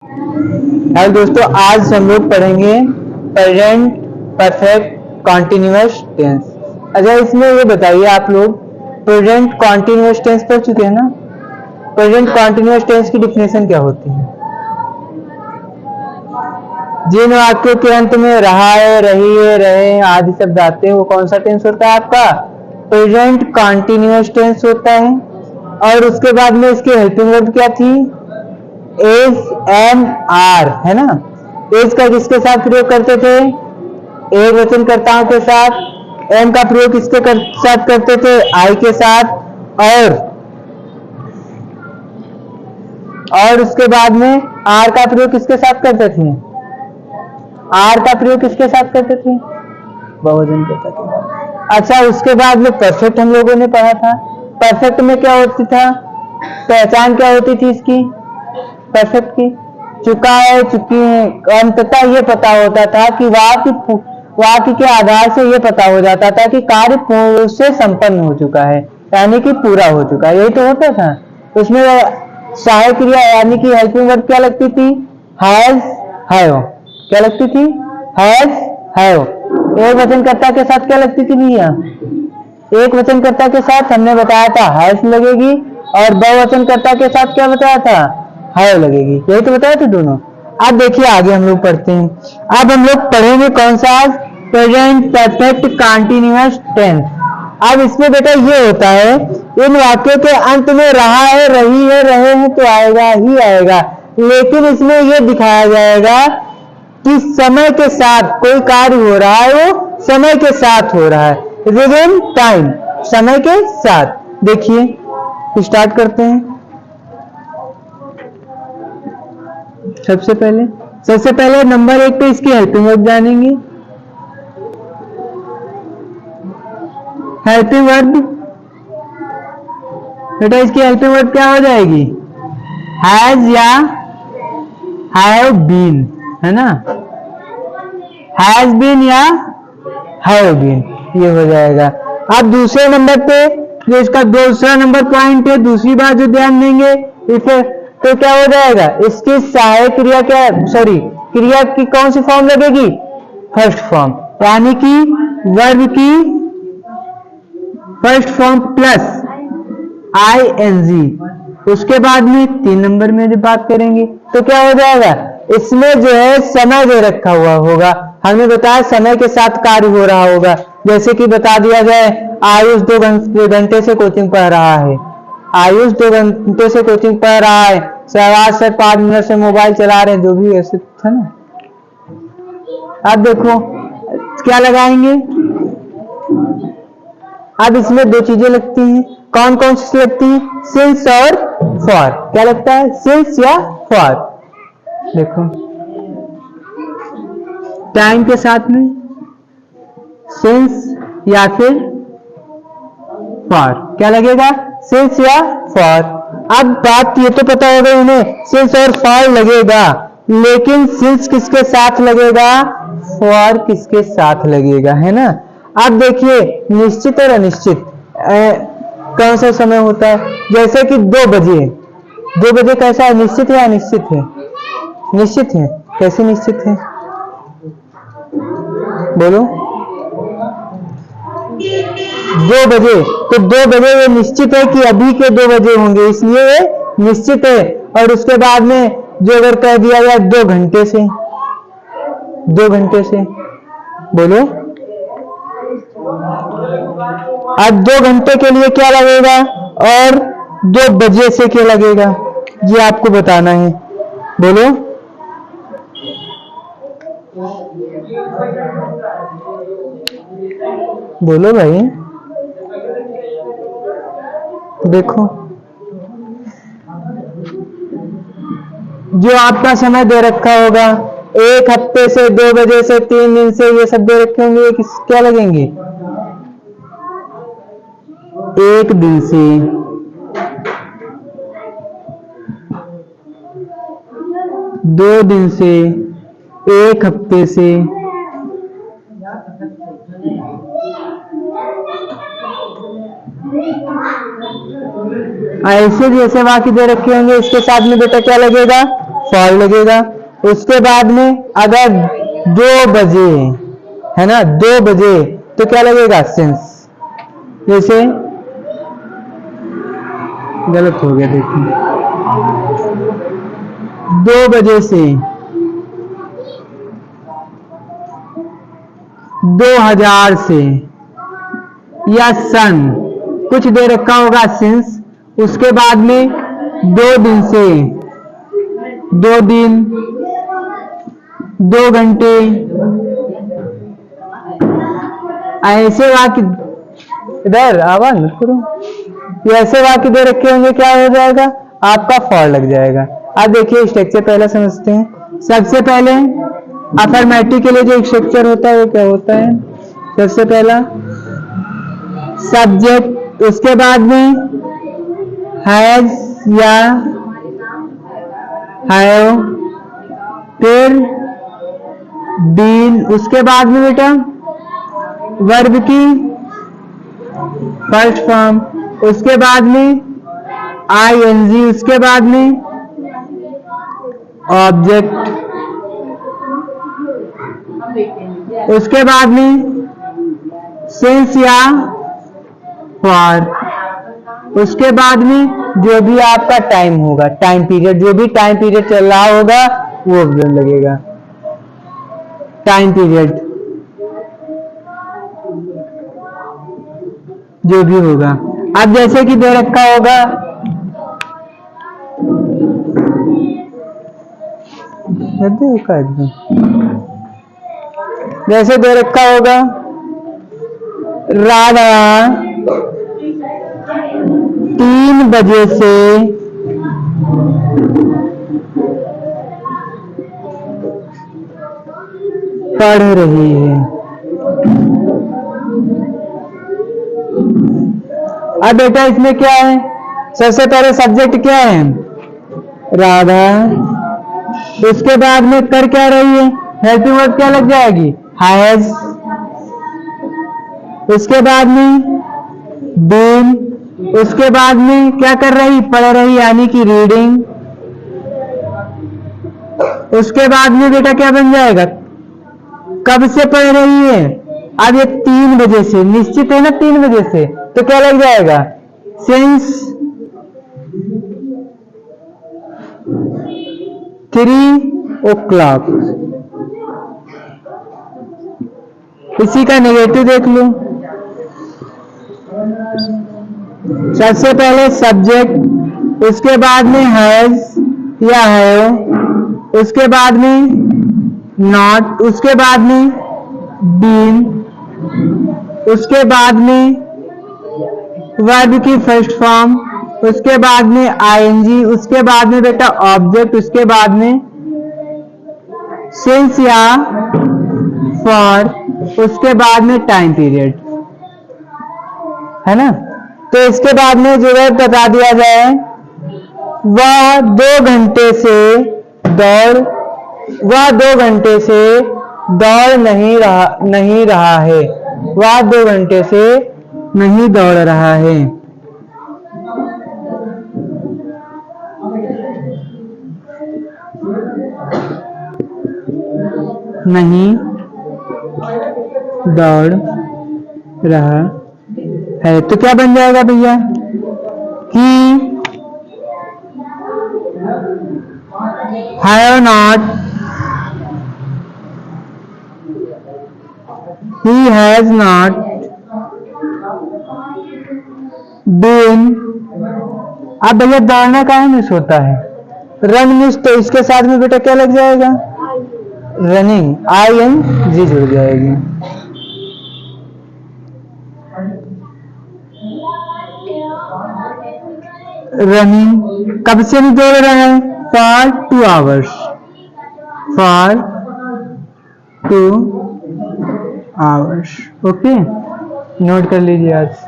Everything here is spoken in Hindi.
हेलो दोस्तों, आज हम लोग पढ़ेंगे प्रेजेंट परफेक्ट कॉन्टिन्यूअस टेंस। अच्छा, इसमें ये बताइए, आप लोग प्रेजेंट कॉन्टिन्यूअस टेंस पढ़ चुके हैं ना? प्रेजेंट कॉन्टिन्यूअस टेंस की डिफिनेशन क्या होती है? जिन वाक्यों के अंत में रहा है, रही है, रहे आदि शब्द आते हैं, वो कौन सा टेंस होता है? आपका प्रेजेंट कॉन्टिन्यूअस टेंस होता है। और उसके बाद में इसकी हेल्पिंग वर्ब क्या थी? एज एम आर, है ना? एज का किसके साथ प्रयोग करते थे? एक वचनकर्ताओं के साथ। एम का प्रयोग किसके साथ करते थे? आई के साथ। और उसके बाद में आर का प्रयोग किसके साथ करते थे? आर का प्रयोग किसके साथ करते थे? बहुवचन करते थे। अच्छा, उसके बाद में परफेक्ट हम लोगों ने पढ़ा था। परफेक्ट में क्या होती था? पहचान क्या होती थी इसकी? परफेक्ट की चुका है, चुकी है। अंततः ये पता होता था कि वाक्य के आधार से ये पता हो जाता था कि कार्य पूर्ण रूप से संपन्न हो चुका है, यानी कि पूरा हो चुका है। यही तो होता था। उसमें सहायक क्रिया यानी कि हेल्पिंग वर्ब क्या लगती थी? Has, have. क्या लगती थी? Has, have. एक वचनकर्ता के साथ क्या लगती थी भैया? एक वचनकर्ता के साथ हमने बताया था हैज लगेगी, और बहुवचनकर्ता के साथ क्या बताया था? हैव लगेगी। यही तो बताया था दोनों। अब देखिए, आगे हम लोग पढ़ते हैं। अब हम लोग पढ़ेंगे कौन सा? Present perfect continuous tense. अब इसमें बेटा ये होता है, इन वाक्यों के अंत में रहा है, रही है, रहे हैं तो आएगा ही आएगा, लेकिन इसमें यह दिखाया जाएगा कि समय के साथ कोई कार्य हो रहा है, वो समय के साथ हो रहा है, विदिन टाइम, समय के साथ। देखिए, स्टार्ट करते हैं। सबसे पहले नंबर 1 पे इसकी हेल्पिंग वर्ब जानेंगे। हेल्पिंग वर्ब बेटा, इसकी हेल्पिंग वर्ब क्या हो जाएगी? हैज या हैव बीन, है ना? हैज बीन या हैव बीन, ये हो जाएगा। अब दूसरे नंबर पे जो इसका दूसरा नंबर पॉइंट है, दूसरी बात जो ध्यान देंगे इसे, तो क्या हो जाएगा? इसकी सहायक क्रिया क्रिया की कौन सी फॉर्म लगेगी? फर्स्ट फॉर्म, यानी कि वर्ब की फर्स्ट फॉर्म प्लस ING। उसके बाद में 3 नंबर में जब बात करेंगे तो क्या हो जाएगा? इसमें जो है समय दे रखा हुआ होगा। हमने बताया समय के साथ कार्य हो रहा होगा। जैसे कि बता दिया जाए, आयुष 2 घंटे से कोचिंग पढ़ रहा है। आयुष 2 घंटे से कोचिंग पढ़ रहा है। सहवाज से 5 मिनट से मोबाइल चला रहे हैं, जो भी ऐसे था ना। अब देखो क्या लगाएंगे। अब इसमें 2 चीजें लगती हैं। कौन कौन सी लगती है? सिंस और फॉर। क्या लगता है? सिंस या फॉर। देखो, टाइम के साथ में सिंस या फिर फॉर। क्या लगेगा? सिंस या फॉर। अब बात ये तो पता होगा इन्हें, सिंस और फॉर लगेगा, लेकिन सिंस किसके साथ लगेगा? फॉर किसके साथ लगेगा, है ना? अब देखिए, निश्चित और अनिश्चित कौन सा समय होता है? जैसे कि 2 बजे। 2 बजे कैसा है? निश्चित है, अनिश्चित है? निश्चित है। कैसे निश्चित है? बोलो। 2 बजे, तो 2 बजे ये निश्चित है कि अभी के 2 बजे होंगे, इसलिए ये निश्चित है। और उसके बाद में जो अगर कह दिया जाए 2 घंटे से, 2 घंटे से, बोलो। अब 2 घंटे के लिए क्या लगेगा और 2 बजे से क्या लगेगा, ये आपको बताना है। बोलो। बोलो भाई। देखो, जो आपका समय दे रखा होगा, 1 हफ्ते से, 2 बजे से, 3 दिन से, ये सब दे रखे होंगे, क्या लगेंगे? 1 दिन से, 2 दिन से, 1 हफ्ते से, ऐसे जैसे वाक्य दे रखे होंगे, इसके साथ में बेटा क्या लगेगा? फॉर लगेगा। उसके बाद में अगर 2 बजे है ना, 2 बजे तो क्या लगेगा, सिंस। जैसे गलत हो गया, देखिए 2 बजे से 2000 से या सन कुछ दे रखा होगा सिंस। उसके बाद में 2 दिन से 2 दिन 2 घंटे, ऐसे वाक्य इधर आवाज मत करो, ऐसे वाक्य दे रखे होंगे, क्या हो जाएगा, आपका फॉर लग जाएगा। अब देखिए स्ट्रक्चर पहले समझते हैं। सबसे पहले अफर्मेटिव के लिए जो स्ट्रक्चर होता है वो क्या होता है, सबसे पहला सब्जेक्ट, उसके बाद में हैज या हैव, फिर बीन, उसके बाद में बेटा वर्ब की फर्स्ट फॉर्म, उसके बाद में आईएनजी, उसके बाद में ऑब्जेक्ट, उसके बाद में सिंस या फॉर, उसके बाद में जो भी आपका टाइम होगा, टाइम पीरियड, जो भी टाइम पीरियड चल रहा होगा वो लगेगा, टाइम पीरियड जो भी होगा। अब जैसे कि दे रखा होगा जैसे दे रखा होगा राधा 3 बजे से पढ़ रही है। अब बेटा इसमें क्या है, सबसे पहले सब्जेक्ट क्या है, राधा, उसके बाद में कर क्या रही है, हेल्पिंग वर्ब क्या लग जाएगी, हैज, उसके बाद में बीन, उसके बाद में क्या कर रही, पढ़ रही यानी कि रीडिंग, उसके बाद में बेटा क्या बन जाएगा, कब से पढ़ रही है, अब ये 3 बजे से, निश्चित है ना 3 बजे से, तो क्या लग जाएगा, सिंस 3 o'clock। इसी का नेगेटिव देख लो। सबसे पहले सब्जेक्ट, उसके बाद में हैज या हैव, उसके बाद में नॉट, उसके बाद में बीन, उसके बाद में वर्ब की फर्स्ट फॉर्म, उसके बाद में आईएनजी, उसके बाद में बेटा ऑब्जेक्ट, उसके बाद में सिंस या फॉर, उसके बाद में टाइम पीरियड, है ना। तो इसके बाद में जो है बता दिया जाए, वह 2 घंटे से दौड़, वह 2 घंटे से दौड़ नहीं रहा है, वह 2 घंटे से नहीं दौड़ रहा है। नहीं दौड़ रहा है, तो क्या बन जाएगा भैया, कि have not, he has not been। अब भैया दौड़ना कहाँ मिस होता है, रन मिस, तो इसके साथ में बेटा क्या लग जाएगा, रनिंग, ING जुड़ जाएगी। रनिंग कब से नहीं दौड़ रहा है, for 2 hours, for 2 hours। Okay, note कर लीजिए आज।